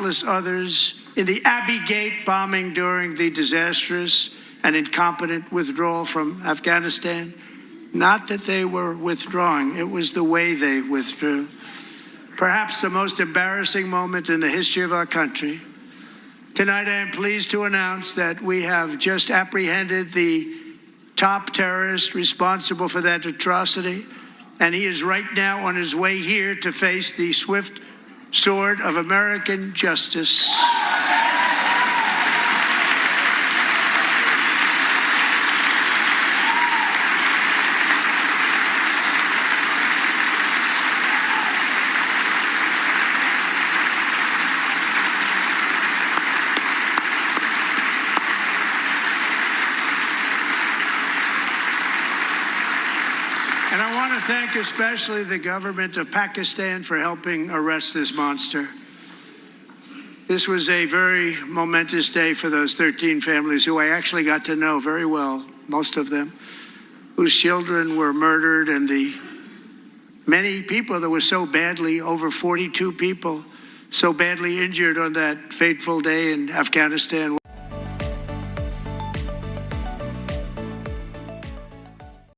countless others in the Abbey Gate bombing during the disastrous and incompetent withdrawal from Afghanistan. Not that they were withdrawing, it was the way they withdrew. Perhaps the most embarrassing moment in the history of our country. Tonight I am pleased to announce that we have just apprehended the top terrorist responsible for that atrocity, and he is right now on his way here to face the swift sword of American justice. And I want to thank especially the government of Pakistan for helping arrest this monster. This was a very momentous day for those 13 families who I actually got to know very well, most of them, whose children were murdered, and the many people that were so badly, over 42 people, so badly injured on that fateful day in Afghanistan.